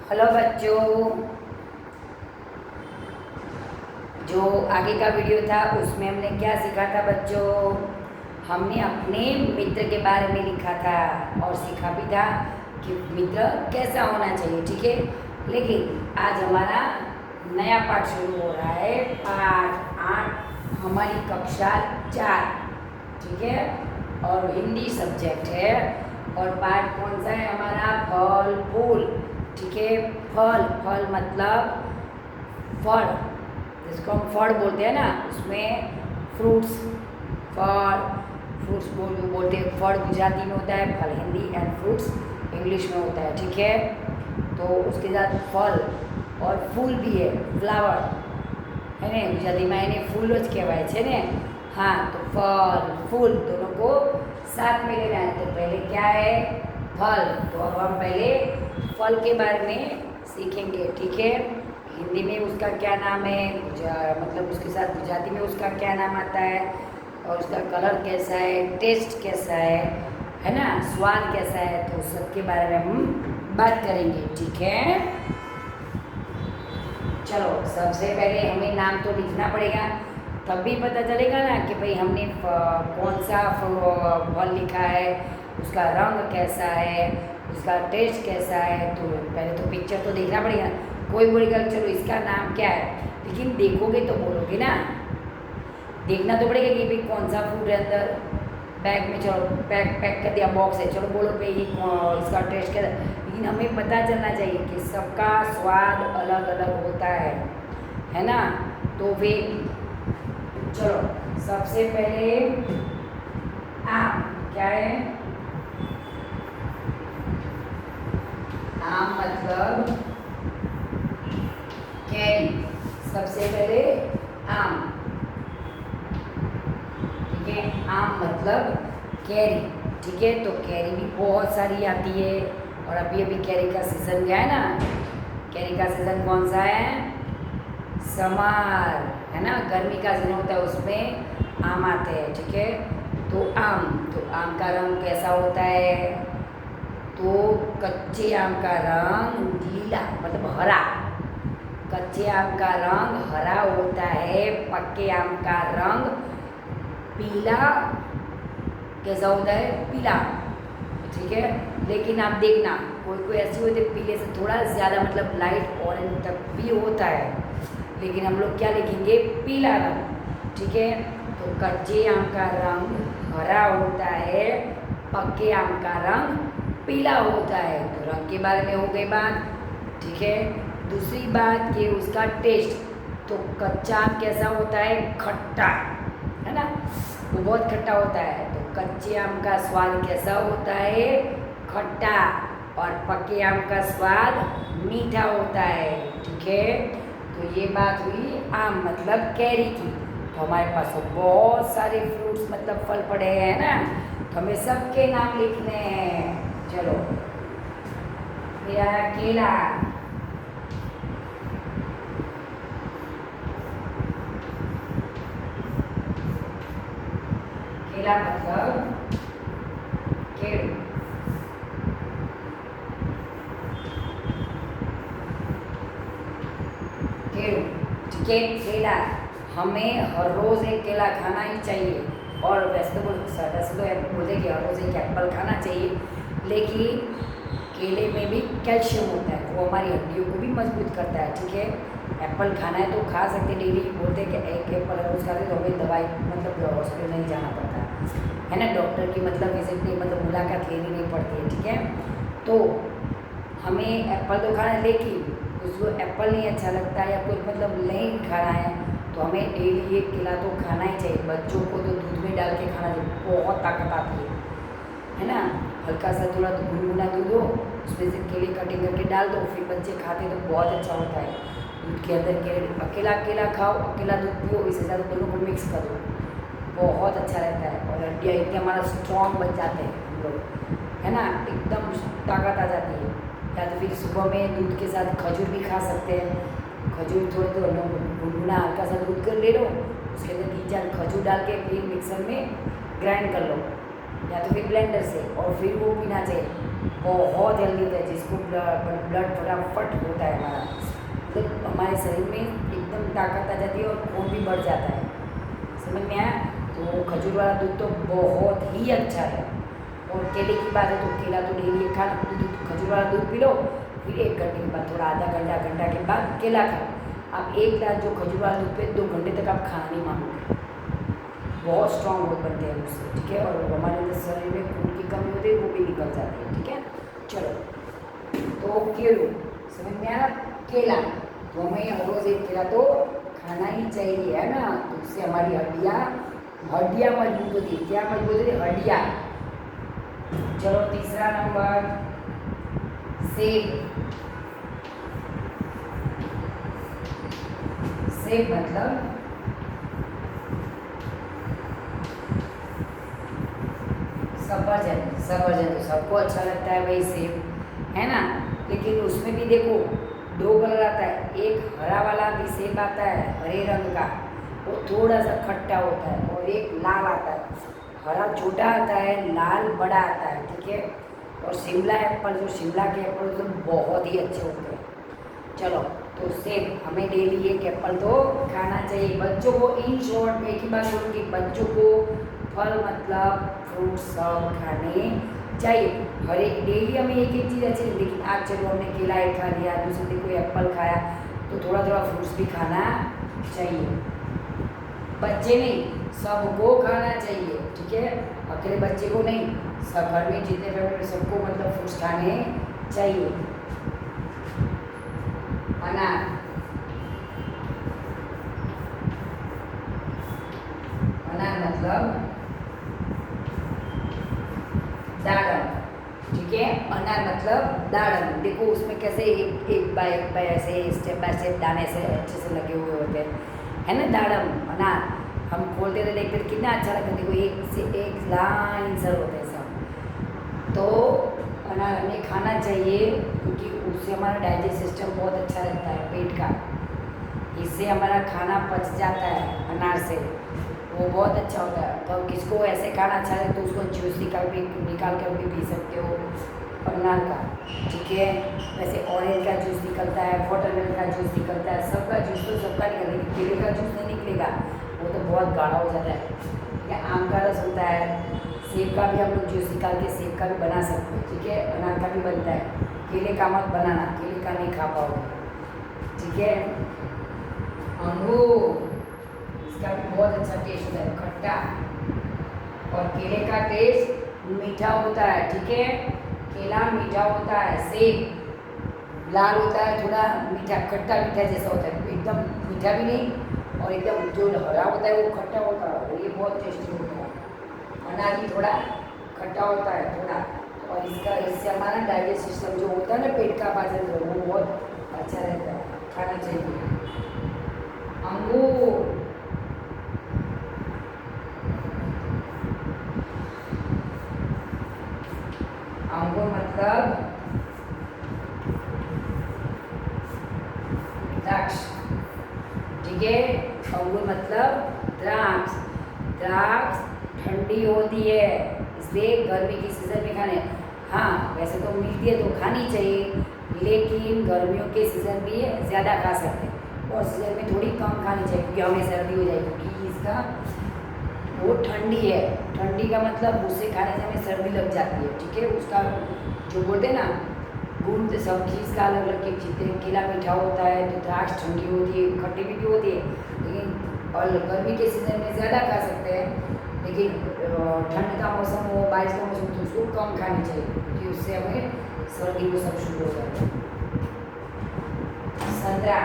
Hello बच्चों, जो आगे का वीडियो था उसमें हमने क्या सीखा था बच्चों? हमने अपने मित्र के बारे में लिखा था और सीखा भी था कि मित्र कैसा होना चाहिए, ठीक है। लेकिन आज हमारा नया पाठ शुरू हो रहा है, पाठ 8, हमारी कक्षा 4, ठीक है। और हिंदी सब्जेक्ट है। और पाठ कौन सा है हमारा? फल फूल, ठीक है। फल फल मतलब फल, जिसको हम फल बोलते हैं ना, उसमें फ्रूट्स, फल फ्रूट्स बोलते हैं। फल गुजराती में होता है, फल हिंदी, एंड फ्रूट्स इंग्लिश में होता है, ठीक है। तो उसके साथ फल और फूल भी है, फ्लावर है ने, गुजरातीમાં એને ફૂલ જ કહેવાય છે ને। हाँ, तो फल फूल दोनों को साथ में लेना है। तो पहले क्या है? फल। तो अब हम पहले फल के बारे में सीखेंगे, ठीक है। हिंदी में उसका क्या नाम है, मतलब उसके साथ गुजराती में उसका क्या नाम आता है, और उसका कलर कैसा है, टेस्ट कैसा है ना, स्वाद कैसा है, तो सबके बारे में हम बात करेंगे, ठीक है। चलो, सबसे पहले हमें नाम तो लिखना पड़ेगा, तब भी पता चलेगा ना कि भाई हमने कौन सा फल लिखा है, उसका रंग कैसा है, उसका टेस्ट कैसा है। तो पहले तो पिक्चर तो देखना पड़ेगा। कोई बोलेगा चलो इसका नाम क्या है, लेकिन देखोगे तो बोलोगे ना, देखना तो पड़ेगा कि भाई कौन सा फूड है अंदर बैग में। चलो पैक कर दिया, बॉक्स है, चलो बोलो भाई ये इसका टेस्ट क्या है। लेकिन हमें पता चलना चाहिए कि सबका स्वाद अलग अलग होता है ना। तो फिर चलो, सबसे पहले आम क्या है? आम मतलब कैरी। सबसे पहले आम, ठीक है। आम मतलब कैरी, ठीक है। तो कैरी भी बहुत सारी आती है, और अभी अभी कैरी का सीज़न गया है ना। कैरी का सीज़न कौन सा है? समर, है ना, गर्मी का सीज़न होता है, उसमें आम आते हैं, ठीक है। तो आम का रंग कैसा होता है? तो कच्चे आम का रंग नीला, मतलब हरा। कच्चे आम का रंग हरा होता है, पक्के आम का रंग पीला, कैसा होता है? पीला, ठीक है। लेकिन आप देखना, कोई कोई ऐसी होती है पीले से थोड़ा ज़्यादा, मतलब लाइट ऑरेंज तक भी होता है, लेकिन हम लोग क्या लिखेंगे? पीला रंग, ठीक है। तो कच्चे आम का रंग हरा होता है, पक्के आम का रंग पीला होता है। तो रंग के बारे में हो गई बात, ठीक है। दूसरी बात कि उसका टेस्ट, तो कच्चा आम कैसा होता है? खट्टा, है ना, वो बहुत खट्टा होता है। तो कच्चे आम का स्वाद कैसा होता है? खट्टा। और पक्के आम का स्वाद मीठा होता है, ठीक है। तो ये बात हुई आम मतलब कैरी की। तो हमारे पास तो बहुत सारे फ्रूट्स मतलब फल पड़े हैं ना, तो हमें सबके नाम लिखने हैं। चलो, मेरा केला, केला मतलब केळू, केळू, ठीक है। केला, हमें हर रोज़ एक केला खाना ही चाहिए। और वैसे तो बोलते कि हर रोज़ एक एप्पल खाना चाहिए, लेकिन केले में भी कैल्शियम होता है, वो हमारी हड्डियों को भी मजबूत करता है, ठीक है। एप्पल खाना है तो खा सकते डेली, बोलते हैं कि एक एप्पल रोज़ खाते तो हमें दवाई मतलब हॉस्पिटल नहीं जाना पड़ता है ना, डॉक्टर की मतलब विजिट नहीं, मतलब मुलाकात लेनी नहीं पड़ती है, ठीक है। तो हमें एप्पल तो खाना है, लेकिन उसको एप्पल नहीं अच्छा लगता है या कुछ मतलब नहीं खाना है, तो हमें डेली एक केला तो खाना ही चाहिए। बच्चों को तो दूध में डाल के खाना चाहिए, बहुत ताकत आती है ना। हल्का सा थोड़ा गुनगुना दूध हो, उसमें से केले कटिंग करके डाल दो, फिर बच्चे खाते तो बहुत अच्छा होता है। दूध के अंदर केले, अकेला केला खाओ, अकेला दूध पियो, इससे ज़्यादा दोनों को मिक्स कर दो, बहुत अच्छा रहता है। और हड्डियाँ इतने हमारा स्ट्रॉन्ग बन जाते हैं हम लोग, है ना, एकदम ताकत आ जाती है। या तो फिर सुबह में दूध के साथ खजूर भी खा सकते हैं। खजूर थोड़े तो गुनगुना हल्का सा दूध कर ले लो, उसके अंदर 3-4 खजूर डाल के फिर मिक्सर में ग्राइंड कर लो, या तो फिर ब्लेंडर से, और फिर वो पीना चाहिए। बहुत हेल्दी होता है, जिसको ब्लड फटाफट होता है हमारा, मतलब हमारे शरीर में एकदम ताकत आ जाती है और खून भी बढ़ जाता है। समझ में आया? तो खजूर वाला दूध तो बहुत ही अच्छा है। और केले की बात है तो केला तो डेली खाना, खजूर वाला दूध पी लो, फिर 1 घंटे के बाद थोड़ा आधा घंटा घंटा के बाद केला खाओ। आप एक गिलास जो खजूर वाला दूध पे 2 घंटे तक आप खाना नहीं मांगोगे। बहुत स्ट्रॉन्ग बहुत बनते हैं उससे, ठीक है। और हमारे अंदर शरीर में खून की कमी होती है वो भी निकल जाती है, ठीक है। चलो, तो केलों समझ में आया? केला तो हमें रोज़ एक केला तो खाना ही चाहिए, है ना। तो उससे हमारी हड्डियाँ मजबूत होती है। क्या मजबूत होती है? हड्डियाँ। चलो, तीसरा नंबर सेब। सेब मतलब सफरजन तो सबको अच्छा लगता है भाई, सेब, है ना। लेकिन उसमें भी देखो 2 कलर आता है, एक हरा वाला भी सेब आता है हरे रंग का, वो थोड़ा सा खट्टा होता है, और एक लाल आता है। हरा छोटा आता है, लाल बड़ा आता है, ठीक है। और शिमला एप्पल, जो शिमला के एप्पल तो बहुत ही अच्छे होते हैं। चलो, तो सेब हमें डेली एक एप्पल तो खाना चाहिए। बच्चों को इन शॉर्ट में एक ही बात बोलूँगी, बच्चों को फल मतलब फ्रूट सब खाने चाहिए। हर एक डेली हमें एक चीज़ अच्छी लगती है, लेकिन आज चलो हमने केला एक खा लिया, दूसरे दिन कोई एप्पल खाया, तो थोड़ा थोड़ा फ्रूट्स भी खाना चाहिए। बच्चे नहीं, सबको खाना चाहिए, ठीक है। अकेले बच्चे को नहीं, सब घर में जितने फैमिली में सबको मतलब फ्रूट्स खाने चाहिए। अनार, अनार मतलब दाड़म, ठीक है। अनार मतलब दाड़म। देखो उसमें कैसे एक बाय ऐसे स्टेप बाय स्टेप दाने से अच्छे से लगे हुए होते हैं, है ना। दाड़म अनार हम खोलते थे, देखते थे कितना अच्छा लगता है। देखो एक से एक लाइन सर होते हैं सब। तो अनार हमें खाना चाहिए, क्योंकि उससे हमारा डाइजेस्ट सिस्टम बहुत अच्छा रहता है पेट का। इससे हमारा खाना पच जाता है अनार से, वो बहुत अच्छा होता है। तो किसको ऐसे खाना अच्छा लगे तो उसको जूस निकाल कर भी पी सकते हो अनार का, ठीक है। वैसे ऑरेंज का जूस निकलता है, वाटरमेलन का जूस निकलता है, सबका जूस तो सबका निकलता है, केले का जूस नहीं निकलेगा, वो तो बहुत गाढ़ा हो जाता है। या आम का रस होता है, सेब का भी हम लोग जूस निकाल के सेब का भी बना सकते हैं, ठीक है। अनार का भी बनता है, केले का मत बनाना, केले का नहीं खा पाओगे, ठीक है। अंगूर, इसका भी बहुत अच्छा टेस्ट होता है, खट्टा, और केले का टेस्ट मीठा होता है, ठीक है। केला मीठा होता है, सेब लाल होता है, थोड़ा मीठा खट्टा मीठा जैसा होता है, एकदम मीठा भी नहीं और एकदम जो हरा होता है वो खट्टा होता है, ये बहुत टेस्टी होता है। अनार भी थोड़ा खट्टा होता है थोड़ा, और इससे हमारा डाइजेस्ट सिस्टम जो होता है ना, पेट का पाचन वो बहुत अच्छा रहता है, खाना चाहिए। अंगूर, अंगूर मतलब द्राक्ष, ठीक है। अंगूर मतलब द्राक्ष। द्राक्ष ठंडी होती है, इसलिए गर्मी की सीज़न में खाने, हाँ वैसे तो मिलती है तो खानी चाहिए, लेकिन गर्मियों के सीज़न में ज़्यादा खा सकते हैं और सीज़न में थोड़ी कम खानी चाहिए, क्योंकि हमें सर्दी हो जाएगी, क्योंकि इसका वो ठंडी है। ठंडी का मतलब उससे खाने से हमें सर्दी लग जाती है, ठीक है। उसका जो बोलते हैं ना गुण, तो सब चीज़ का अलग अलग चीज़ें, केला मीठा होता है तो द्राक्ष ठंडी होती है, खट्टी मीठी होती है, लेकिन और गर्मी के सीज़न में ज़्यादा खा सकते हैं, लेकिन ठंड का मौसम हो, बारिश का मौसम तो उसको कम खानी चाहिए, क्योंकि उससे हमें सर्दी को सब शुरू हो जाता है। संतरा,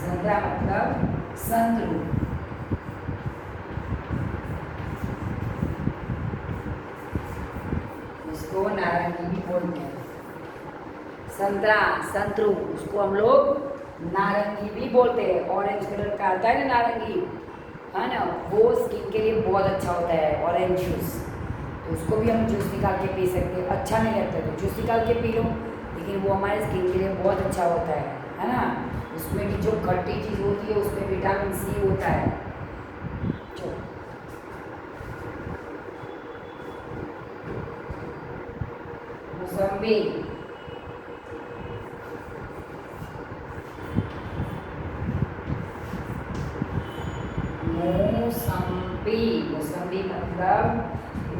संतरा मतलब संतरू, इसको नारंगी भी बोलते हैं। संतरा, संतरू, उसको हम लोग नारंगी भी बोलते हैं। ऑरेंज कलर का आता है ना नारंगी, है ना, वो स्किन के लिए बहुत अच्छा होता है ऑरेंज जूस, तो उसको भी हम जूस निकाल के पी सकते हैं। अच्छा नहीं लगता तो जूस निकाल के पी लो, लेकिन वो हमारे स्किन के लिए बहुत अच्छा होता है ना। उसमें भी जो खट्टी चीज़ होती है उसमें विटामिन सी होता है, मौसम्बी, मौसम्बी, मौसम्बी मतलब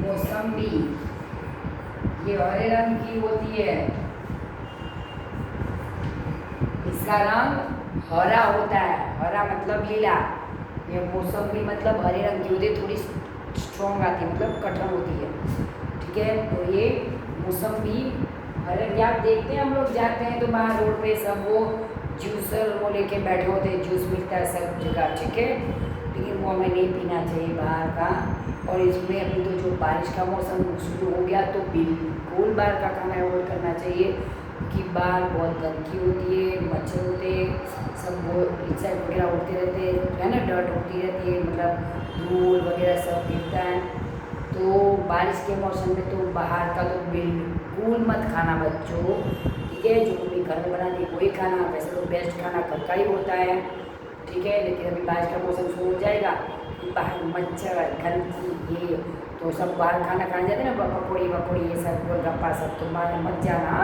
मौसम्बी, ये हरे रंग की होती है, इसका रंग हरा होता है, हरा मतलब लीला। ये मौसम्बी मतलब हरे रंग की होती है, थोड़ी स्ट्रॉन्ग आती है, मतलब कठिन होती है, ठीक है। तो ये मौसम्बी हरे, क्या आप देखते हैं हम लोग जाते हैं तो बाहर रोड पे सब वो जूसर वो लेके बैठे होते हैं, जूस मिलता है सब जगह, ठीक है। लेकिन वो हमें नहीं पीना चाहिए बाहर का। और इसमें अभी तो जो बारिश का मौसम शुरू हो गया तो बिल्कुल बाहर का खाना अवॉइड करना चाहिए, कि बाहर बहुत गंदगी होती है, मच्छर होते हैं, सब वो इंसेक्ट वगैरह उड़ते रहते हैं, है ना, डर्ट उड़ती रहती है, मतलब धूल वगैरह सब गिरता है। तो बारिश के मौसम में तो बाहर का तो बिल्कुल मत खाना बच्चों, ठीक है। जो भी घर में बना दी वही खाना, वैसे तो बेस्ट खाना घर का ही होता है, ठीक है। लेकिन अभी बारिश का मौसम शुरू हो जाएगा, बाहर मच्छर गंदगी ये तो सब बाहर खाना खाने जाते हैं ना, पकौड़ी वकौड़ी ये सब गोलगप्पा सब, तो बाहर मत जाना,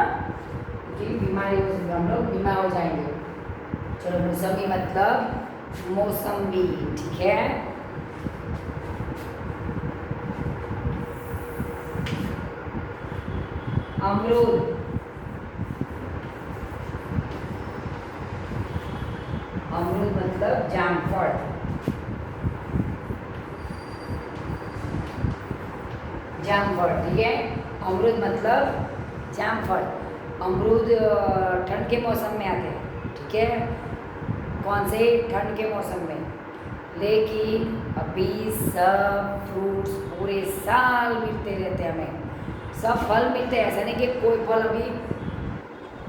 क्योंकि बीमारी हम लोग बीमार हो जाएंगे। चलो, मौसमी मतलब मौसम्बी, ठीक है। अमरूद, अमरूद मतलब जामफल, जामफल, ठीक है। अमरूद मतलब जामफल। अमरूद ठंड के मौसम में आते हैं, ठीक है। कौन से? ठंड के मौसम में। लेकिन अभी सब फ्रूट्स पूरे साल मिलते रहते हैं हमें, सब फल मिलते हैं, ऐसा नहीं कि कोई फल अभी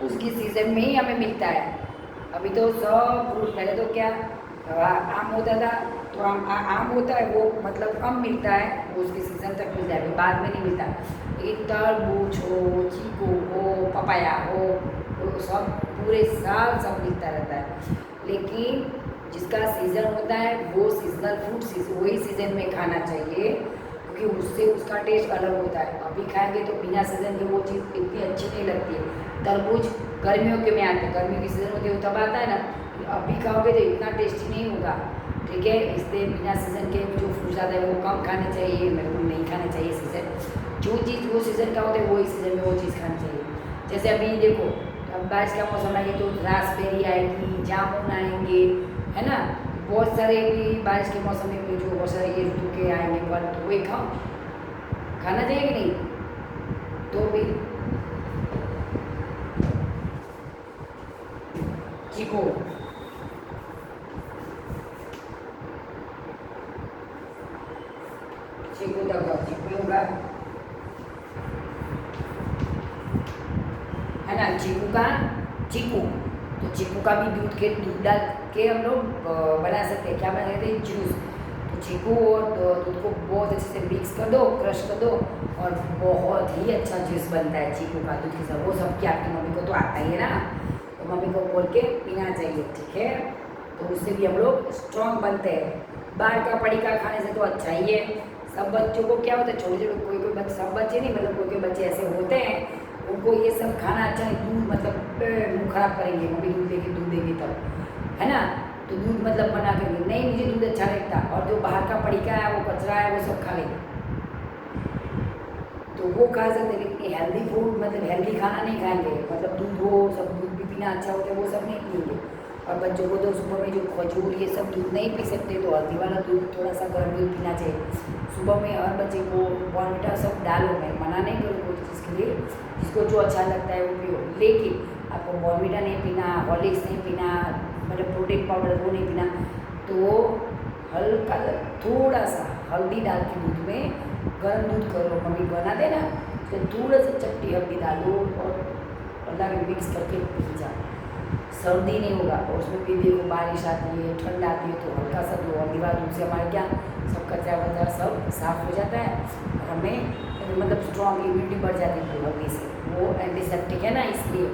उसकी सीज़न में ही हमें मिलता है। अभी तो सब फ्रूट, पहले तो क्या आम होता था, तो आम होता है वो मतलब कम मिलता है, वो उसकी सीज़न तक मिलता है, बाद में नहीं मिलता। लेकिन तरबूज हो, चीकू हो, पपाया हो, वो सब पूरे साल सब मिलता रहता है। लेकिन जिसका सीज़न होता है वो सीजनल फ्रूट वही सीज़न में खाना चाहिए, क्योंकि उससे उसका टेस्ट अलग होता है। अभी खाएंगे तो बिना सीज़न के वो चीज़ इतनी अच्छी नहीं लगती है। तरबूज गर्मियों के में आते हैं, गर्मी की सीज़न होती है तब आता है ना, अभी खाओगे तो इतना टेस्टी नहीं होगा, ठीक है। इसलिए बिना सीज़न के जो फ्रूट्स आते हैं वो कम खाने चाहिए, बिल्कुल नहीं खाने चाहिए। सीज़न जो चीज़ वो सीज़न का होता है वही सीज़न में वो चीज़ खानी चाहिए। जैसे अभी देखो, अब बारिश का मौसम आएगी तो रासबेरी आएगी, जामुन आएंगे, है ना, बहुत सारे भी बारिश के मौसम में भी जो बहुत सारे ये ऋतु के आएंगे फल, तो वही खाओ, खाना चाहिए कि नहीं। तो भी चीकू, चीकू तक चीकू होगा, है ना, चीकू का चीकू, तो चीकू का भी दूध डाल के हम लोग बना सकते हैं। क्या बना सकते हैं? जूस। तो चीकू और दूध को बहुत अच्छे से मिक्स कर दो, क्रश कर दो, और बहुत ही अच्छा जूस बनता है चीकू का दूध के साथ। वो सब क्या आपकी मम्मी को तो आता ही है ना, तो मम्मी को बोल के पीना चाहिए, ठीक है। तो उससे भी हम लोग स्ट्रॉन्ग बनते हैं। बाहर का पड़ीका खाने से तो अच्छा ही है। सब बच्चों को क्या होता है, छोटे छोटे कोई कोई बच्चे, सब बच्चे नहीं, मतलब कोई कोई बच्चे ऐसे होते हैं, उनको ये सब खाना अच्छा है। दूध मतलब मुँह खराब करेंगे, मम्मी दूध देगी तब, है ना। तो दूध मतलब मना करेंगे, नहीं मुझे दूध अच्छा लगता, और जो बाहर का पड़ीका है, वो कचरा है, वो सब खा लेंगे। तो वो खा सकते, लेकिन हेल्दी फूड मतलब हेल्दी खाना नहीं खाएंगे, मतलब दूध हो, सब दूध भी पीना अच्छा होता है, वो सब नहीं पिएंगे। और बच्चों को तो सुबह में जो खजूर ये सब दूध नहीं पी सकते, तो हल्दी वाला दूध, थोड़ा सा गर्म दूध पीना चाहिए सुबह में। हर बच्चे को बॉर्नविटा सब डालो, मैं मना नहीं करूँ कोई चीज़ के लिए, जिसको जो अच्छा लगता है वो पियो। लेकिन आपको बॉर्नविटा नहीं पीना, हॉर्लिक्स नहीं पीना, मतलब प्रोटीन पाउडर वो नहीं पीना, तो हल्का थोड़ा सा हल्दी डाल के दूध में गर्म दूध करो, मम्मी बना देना, तो थोड़ा सा चट्टी हल्दी डालो और अल्लाह में मिक्स करके पी जाओ, सर्दी नहीं होगा। और उसमें भी देखो बारिश आती है, ठंड आती है, तो हल्का सा दो हल्दी वाला दूध से हमारे क्या सब कचरा वचरा सब साफ हो जाता है, और हमें मतलब स्ट्रॉन्ग इम्यूनिटी बढ़ जाती है हल्दी से, वो एंटीसेप्टिक है ना, इसलिए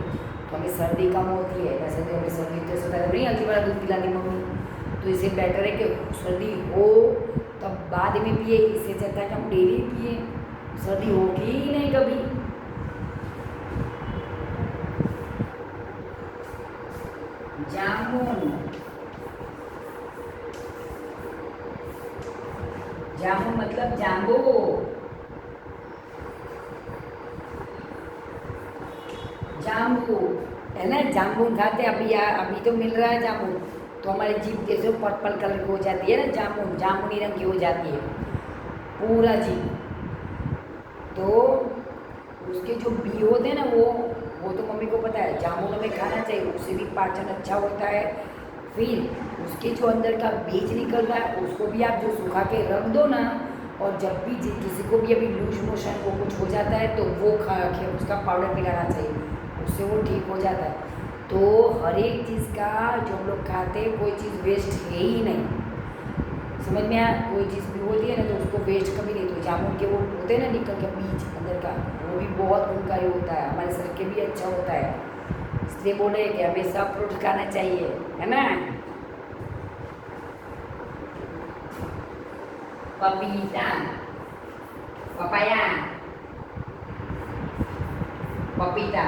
तो हमें सर्दी कम होती है। वैसे तो हमें सर्दी तो होता है नहीं, हल्दी वाला दूध पिला दी मम्मी, तो इससे बेटर है कि सर्दी हो तब बाद में पिए, इससे अच्छा है कि हम डेली पिए, सर्दी होगी ही नहीं कभी। जामुन, जामुन मतलब जाम्बू, जाम्बू है ना। जामुन खाते अभी तो मिल रहा है जामुन, तो हमारी जीभ कैसे पर्पल कलर की हो जाती है ना, जामुन जामुनी रंग की हो जाती है पूरा जीभ। तो उसके जो बी होते हैं ना वो तो मम्मी को पता है, जामुन हमें खाना चाहिए, उससे भी पाचन अच्छा होता है। फिर उसके जो अंदर का बीज निकल रहा है उसको भी आप जो सुखा के रख दो ना, और जब भी किसी को भी अभी लूज मोशन वो कुछ हो जाता है तो वो खा के उसका पाउडर पिलाना चाहिए, उससे वो ठीक हो जाता है। तो हर एक चीज़ का जो हम लोग खाते हैं कोई चीज़ वेस्ट है ही नहीं, समझ में आया। कोई चीज़ भी होती है ना तो उसको वेस्ट कभी नहीं। तो जामुन के वो होते हैं ना निकल के बीज अंदर का, वो भी बहुत गुणकारी होता है, हमारे शरीर के भी अच्छा होता है। इसलिए बोले कि हमें सब फ्रूट खाना चाहिए, है ना। पपीता, पपाया, पपीता,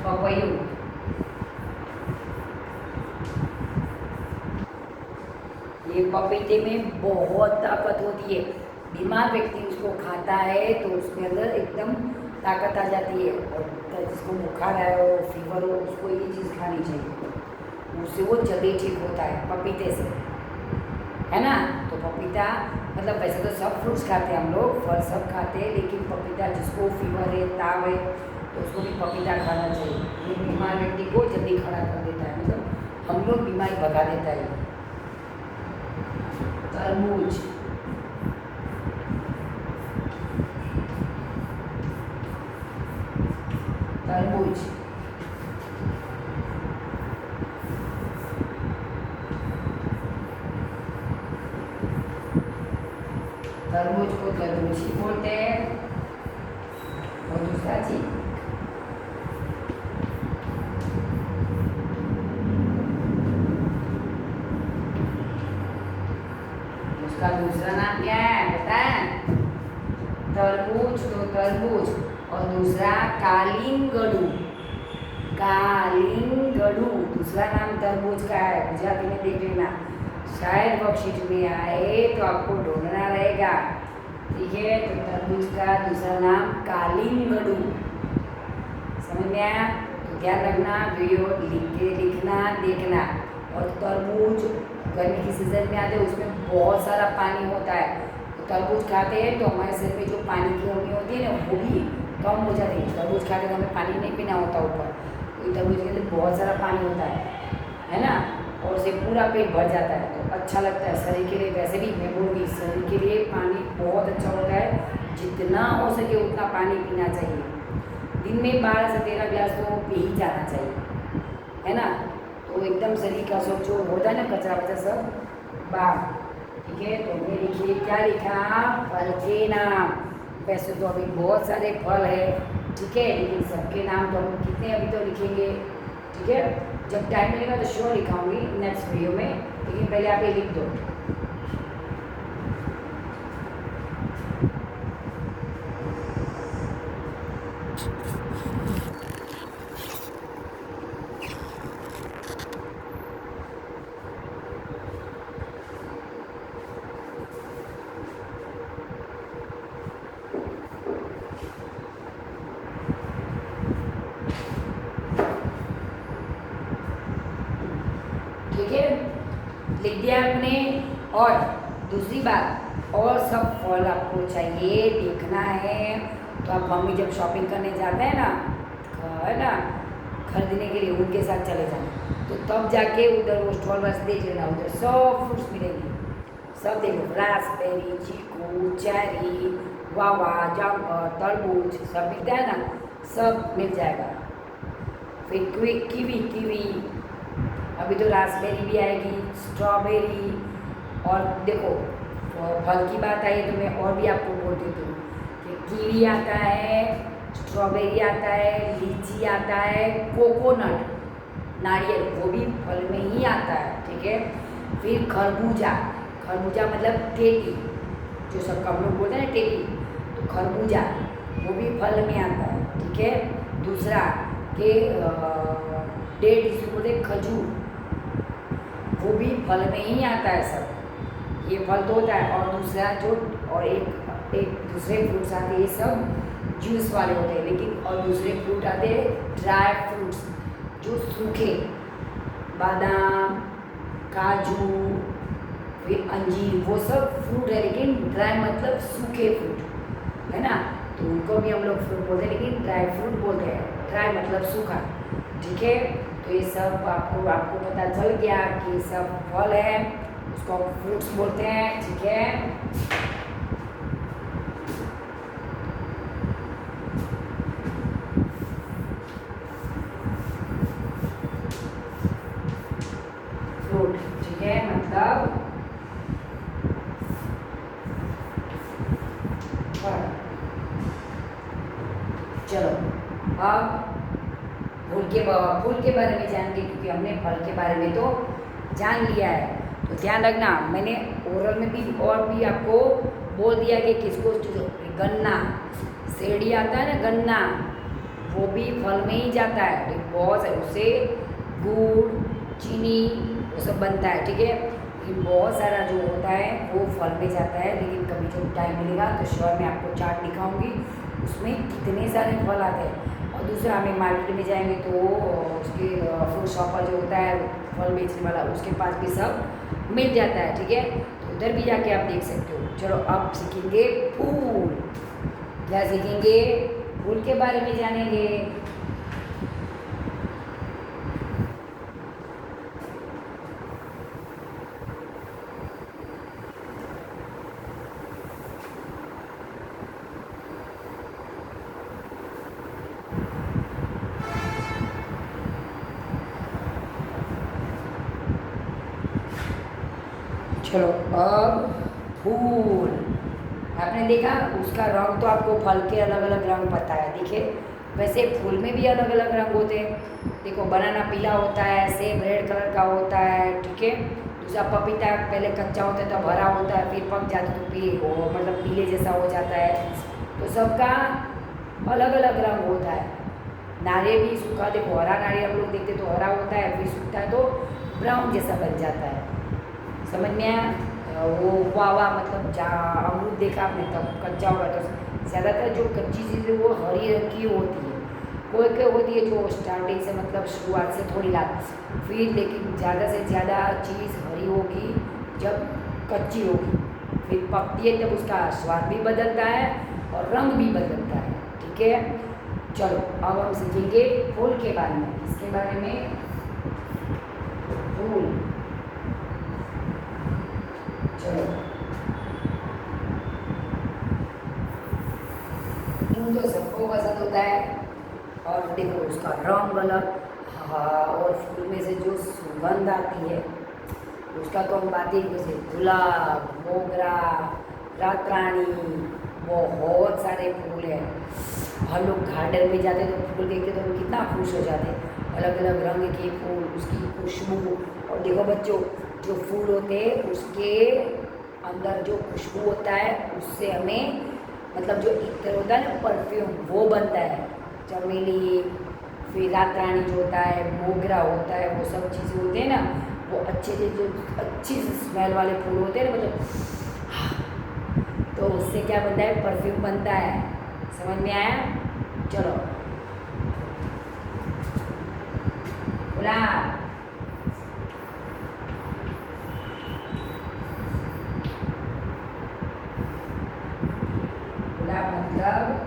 पपयू, ये पपीते में बहुत ताकत होती है। बीमार व्यक्ति उसको खाता है तो उसके अंदर एकदम ताकत आ जाती है। और जिसको बुखार आया हो, फीवर हो, उसको ये चीज़ खानी चाहिए, उससे वो जल्दी ठीक होता है पपीते से, है ना। तो पपीता मतलब वैसे तो सब फ्रूट्स खाते हैं हम लोग, फल सब खाते हैं, लेकिन पपीता जिसको फीवर है, ताव है, तो उसको भी पपीता खाना चाहिए। ये बीमार व्यक्ति को जल्दी खड़ा कर देता है, मतलब हम लोग बीमारी भगा देता है। तरबूज, तरबूज, तरबूज को तरबूज ही बोलते हैं। और दूसरा चीज उसका दूसरा नाम क्या है पता है? तरबूज, तो तरबूज, और दूसरा कालिंगड़ू, कालिंगड़ू दूसरा नाम तरबूज का है। गुजराती में देख लेना, शायद वर्कशीट में आए तो आपको ढूंढना रहेगा, ठीक है। तो तरबूज का दूसरा नाम कालिंगड़ू, समझ में आया। तो ध्यान रखना, वीडियो लिखना देखना। और तरबूज गर्मी की सीजन में आते हैं, उसमें बहुत सारा पानी होता है, तो तरबूज खाते हैं तो हमारे शरीर में जो पानी की कमी होती है ना वो भी कम हो जाती है। तरबूज खा के तो हमें पानी नहीं पीना होता ऊपर, तो तरबूज के अंदर बहुत सारा पानी होता है ना, और उसे पूरा पेट भर जाता है, तो अच्छा लगता है शरीर के लिए। वैसे भी मैं बोलूँगी शरीर के लिए पानी बहुत अच्छा होता है, जितना हो सके उतना पानी पीना चाहिए। दिन में 12 से 13 गिलास तो पी ही जाना चाहिए, है ना। तो एकदम शरीर का सब जो होता है ना कचरा वचरा सब बाहर, ठीक है। तो हमने लिखिए क्या लिखा, फल के नाम। वैसे तो अभी बहुत सारे फल है, ठीक है, लेकिन सबके नाम तो हम कितने अभी तो लिखेंगे, ठीक है। जब टाइम मिलेगा तो श्योर लिखाऊंगी नेक्स्ट वीडियो में, लेकिन पहले आप ये लिख दो। ठीक है, लिख दिया आपने। और दूसरी बात, और सब फल आपको चाहिए देखना है, तो आप मम्मी जब शॉपिंग करने जाते हैं ना, है ना, खरीदने के लिए उनके साथ चले जाना, तो तब जाके उधर वो स्टॉल बस देख लेना, उधर सब फ्रूट्स मिलेंगे, सब देखो, रास्पबेरी, चीकू, चेरी, वावा, जाम, तरबूज सब मिलता है ना, सब मिल जाएगा। फिर कीवी, कीवी, अभी तो रास्पबेरी भी आएगी, स्ट्रॉबेरी, और देखो फल की बात आई तो मैं और भी आपको बोल देती हूँ कि कीवी आता है, स्ट्रॉबेरी आता है, लीची आता है, कोकोनट नारियल वो भी फल में ही आता है, ठीक है। फिर खरबूजा, खरबूजा मतलब टेटी, जो सब हम लोग बोलते हैं ना टेटी, तो खरबूजा, वो भी फल में आता है, ठीक है। दूसरा कि डेट जिसको बोलते हैं खजूर, वो भी फल में ही आता है सब, ये फल तो होता है। और दूसरा जो और एक दूसरे फ्रूट्स आते हैं, ये सब जूस वाले होते हैं, लेकिन और दूसरे फ्रूट आते हैं ड्राई फ्रूट्स, जो सूखे, बादाम, काजू, फिर अंजीर, वो सब फ्रूट है, लेकिन ड्राई मतलब सूखे फ्रूट है ना, तो उनको भी हम लोग फ्रूट बोलते हैं, लेकिन ड्राई फ्रूट बोलते हैं, ड्राई मतलब सूखा, ठीक है। तो ये सब आपको पता चल गया कि ये सब फल है, उसको फ्रूट्स बोलते हैं, ठीक है। फ्रूट, ठीक है, मतलब चलो अब फूल के बारे में जानेंगे, क्योंकि हमने फल के बारे में तो जान लिया है। तो ध्यान रखना, मैंने ओरल में भी और भी आपको बोल दिया कि किसको, गन्ना, सेड़ी आता है ना गन्ना, वो भी फल में ही जाता है, तो बहुत है, उससे गुड़, चीनी वो सब बनता है, ठीक है। लेकिन बहुत सारा जो होता है वो फल में जाता है, लेकिन कभी जो टाइम मिलेगा तो श्योर मैं आपको चार्ट दिखाऊंगी, उसमें कितने सारे फल आते हैं। और दूसरा, हमें मार्केट में जाएंगे तो उसके फ्रूट शॉपर जो होता है फल बेचने वाला, उसके पास भी सब मिल जाता है, ठीक है। तो उधर भी जाके आप देख सकते हो। चलो अब सीखेंगे फूल, क्या सीखेंगे, फूल के बारे में जानेंगे। चलो अब फूल, आपने देखा उसका रंग, तो आपको फल के अलग अलग रंग पता है, देखिए वैसे फूल में भी अलग अलग रंग होते हैं। देखो बनाना पीला होता है, सेब रेड कलर का होता है, ठीक है। दूसरा पपीता पहले कच्चा होता है तब हरा होता है, फिर पक जाता है तो पीले हो मतलब पीले जैसा हो जाता है। तो सबका अलग अलग रंग होता है। नारियल भी सूखा, देखो हरा नारियल हम लोग देखते तो हरा होता है, फिर सूखता है तो ब्राउन जैसा बन जाता है, समझ में आया। वो वावा मतलब अमरूद देखा आपने तब कच्चा होगा, तो ज़्यादातर जो कच्ची चीज़ें वो हरी रंग की होती है, कोई कोई होती है जो स्टार्टिंग से मतलब शुरुआत से थोड़ी लाल, फिर लेकिन ज़्यादा से ज़्यादा चीज़ हरी होगी जब कच्ची होगी, फिर पकती है तब उसका स्वाद भी बदलता है और रंग भी बदलता है, ठीक है। चलो अब हम सीखेंगे फूल के बारे में, इसके बारे में, फूल, चलो फूल तो सबको पसंद होता है, और देखो उसका रंग अलग, हाँ, और फूल में से जो सुगंध आती है उसका तो हम बात ही, जैसे गुलाब, मोगरा, रात रानी, बहुत सारे फूल हैं। हम लोग गार्डन में जाते तो फूल देखते तो हम कितना खुश हो जाते, अलग अलग रंग के फूल, उसकी खुशबू। और देखो बच्चों, जो फूल होते हैं उसके अंदर जो खुशबू होता है उससे हमें मतलब जो इत्र होता है ना, परफ्यूम, वो बनता है। चमेली, फिर रात रानी जो होता है, मोगरा होता है, वो सब चीज़ें होते हैं ना, वो अच्छे से जो अच्छी स्मेल वाले फूल होते हैं ना, मतलब तो उससे क्या बनता है, परफ्यूम बनता है, समझ में आया। चलो गुलाब, गुलाब मतलब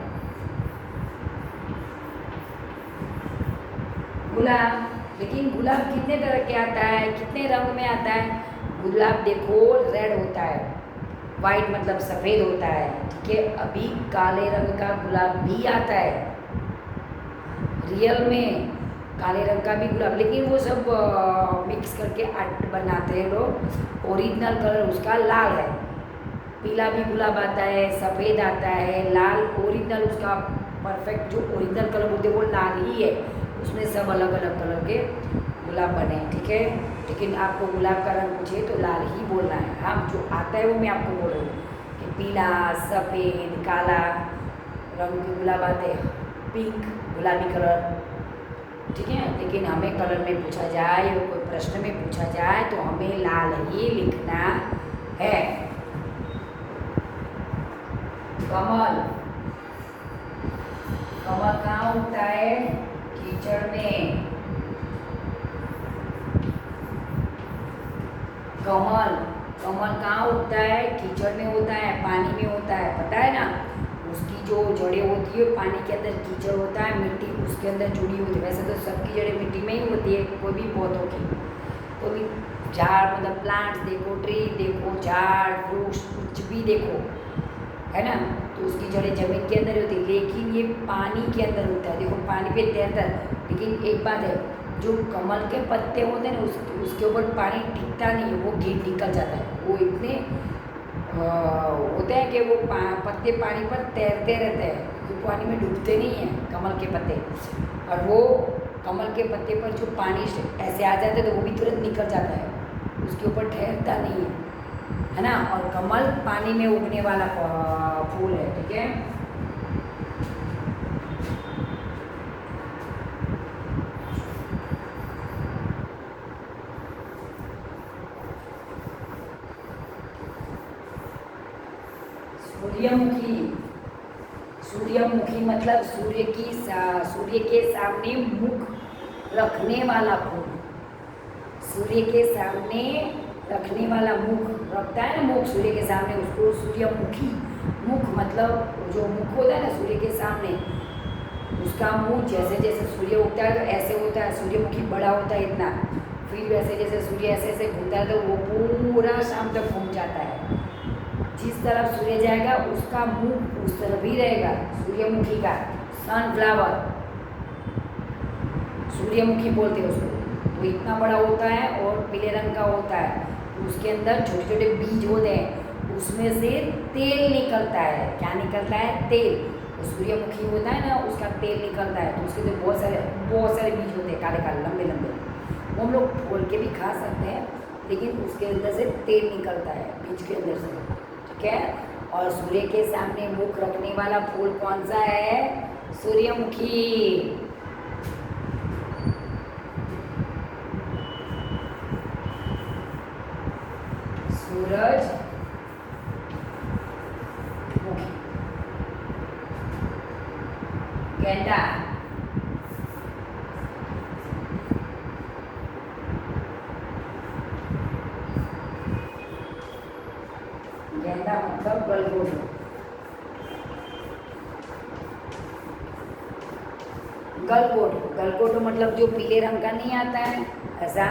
गुलाब, लेकिन गुलाब कितने तरह के आता है, कितने रंग में आता है। गुलाब देखो रेड होता है, वाइट मतलब सफ़ेद होता है, ठीक है। अभी काले रंग का गुलाब भी आता है, रियल में काले रंग का भी गुलाब, लेकिन वो सब मिक्स करके आर्ट बनाते हैं लोग। ओरिजिनल कलर उसका लाल है, पीला भी गुलाब आता है, सफ़ेद आता है, लाल ओरिजिनल उसका परफेक्ट जो ओरिजिनल कलर बोलते हैं वो लाल ही है। उसमें सब अलग अलग कलर के गुलाब बने हैं, ठीक है। लेकिन आपको गुलाब का रंग पूछे तो लाल ही बोलना है। हाँ, जो आता है वो मैं आपको बोल रही हूँ कि पीला, सफ़ेद, काला, रंग के गुलाब आते, पिंक गुलाबी कलर, ठीक है। लेकिन हमें कलर में पूछा जाए या कोई प्रश्न में पूछा जाए तो हमें लाल ही लिखना है। कमल, कमल कहाँ उगता है? कीचड़ में। कमल, कमल कहाँ उगता है? कीचड़ में होता है, पानी में होता है, पता है ना। उसकी जो जड़ें होती है पानी के अंदर, कीचड़ होता है, मिट्टी उसके अंदर जुड़ी होती है। वैसे तो सबकी जड़ें मिट्टी में ही होती है, कोई भी पौधों की, कोई भी झाड़, मतलब प्लांट्स देखो, ट्री देखो, झाड़ फ्रूट्स कुछ भी देखो, है ना, तो उसकी जड़ें जमीन के अंदर होती है, लेकिन ये पानी के अंदर होता है। देखो पानी पे तैरता है, लेकिन एक बात है, जो कमल के पत्ते होते हैं ना उसके ऊपर पानी टिकता नहीं है, वो निकल जाता है। वो इतने होते हैं कि वो पत्ते पानी पर तैरते रहते हैं, वो पानी में डूबते नहीं हैं कमल के पत्ते। और वो कमल के पत्ते पर जो पानी ऐसे आ जाता है तो वो भी तुरंत निकल जाता है, उसके ऊपर ठहरता नहीं है ना। और कमल पानी में उगने वाला फूल है, ठीक है। सूर्यमुखी, सूर्यमुखी मतलब सूर्य के सामने मुख रखने वाला फूल। सूर्य के सामने रखने वाला मुख रखता है ना, मुख सूर्य के सामने, उसको सूर्यमुखी। मुख मतलब जो मुख होता है ना सूर्य के सामने, उसका मुंह जैसे जैसे सूर्य उगता है तो ऐसे होता है, सूर्यमुखी बड़ा होता है इतना, फिर वैसे जैसे सूर्य ऐसे ऐसे घूमता है तो वो पूरा शाम तक घूम जाता है। जिस तरफ सूर्य जाएगा उसका मुंह उस तरफ ही रहेगा, सूर्यमुखी का। सनफ्लावर सूर्यमुखी बोलते हैं उसको। तो इतना बड़ा होता है और पीले रंग का होता है, उसके अंदर छोटे छोटे बीज होते हैं, उसमें से तेल निकलता है। क्या निकलता है? तेल। तो सूर्यमुखी होता है ना, उसका तेल निकलता है, तो उसके अंदर बहुत सारे बीज होते हैं, काले काले लंबे लंबे। वो हम लोग खोल के भी खा सकते हैं, लेकिन उसके अंदर से तेल निकलता है बीज के अंदर से, ठीक है। और सूर्य के सामने मुख रखने वाला फूल कौन सा है? सूर्यमुखी। सूरज मुखी। गेंदा, गेंदा मतलब गलगोटो। गलगोटो मतलब जो पीले रंग का नहीं आता है, ऐसा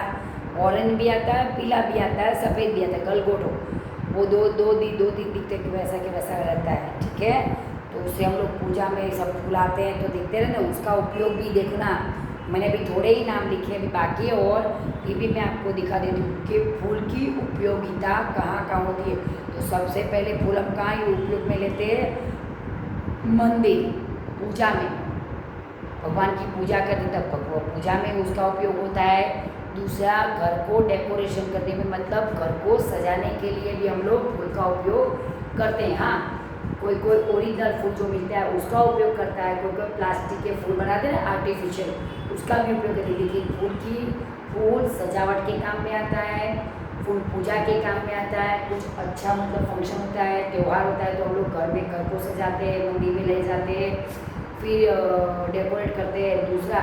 ऑरेंज भी आता है, पीला भी आता है, सफ़ेद भी आता है, गलगोटो। वो दो दिन दिखते कि वैसा रहता है, ठीक है। तो उससे हम लोग पूजा में सब फुलाते हैं तो दिखते रहे ना, उसका उपयोग भी देखना। मैंने अभी थोड़े ही नाम लिखे, अभी बाकी है, और ये भी मैं आपको दिखा देती हूँ कि फूल की उपयोगिता कहाँ कहाँ होती है। तो सबसे पहले फूल हम कहाँ ही उपयोग में लेते हैं? मंदिर, पूजा में, भगवान की पूजा करते तब पूजा में उसका उपयोग होता है। दूसरा, घर को डेकोरेशन करने में, मतलब घर को सजाने के लिए भी हम लोग फूल का उपयोग करते हैं। हाँ, कोई ओरिजिनल फूल जो मिलता है उसका उपयोग करता है, कोई प्लास्टिक के फूल बनाते हैं ना आर्टिफिशियल, उसका भी उपयोग करते हैं। लेकिन फूल सजावट के काम में आता है, फूल पूजा के काम में आता है। कुछ अच्छा मतलब फंक्शन होता है, त्यौहार होता है, तो हम लोग घर को सजाते हैं, मंदिर में ले जाते हैं, फिर डेकोरेट करते हैं। दूसरा,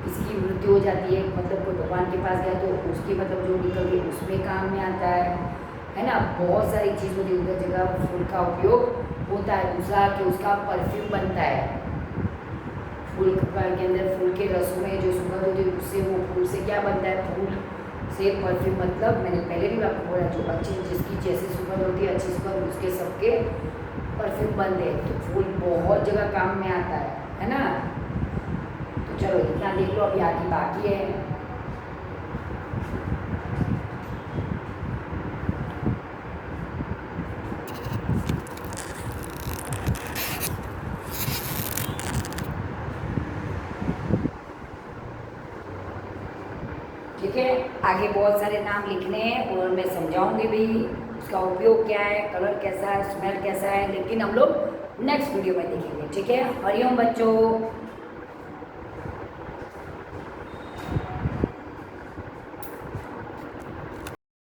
किसी की मृत्यु हो जाती है, मतलब कोई भगवान के पास गया तो उसकी मतलब जो निकल गई उसमें काम में आता है ना। बहुत सारी चीज़ होती है, उधर जगह फूल का उपयोग होता है। दूसरा कि उसका परफ्यूम बनता है, फूल के अंदर फूल के रसों में जो सुगंध होती है उससे, वो फूल से क्या बनता है? फूल से परफ्यूम, मतलब मैंने पहले भी आपको बोला, जो अच्छी जिसकी जैसी सुगंध होती है, अच्छी सुगंध, उसके सबके परफ्यूम बनते हैं। तो फूल बहुत जगह काम में आता है ना। तो चलो इतना देख लो, अभी आगे बाकी है। ठीक है, आगे बहुत सारे नाम लिखने हैं और मैं समझाऊंगी भी, उसका उपयोग क्या है, कलर कैसा है, स्मेल कैसा है, लेकिन हम लोग नेक्स्ट वीडियो में देखेंगे। ठीक है, हरिओम बच्चों।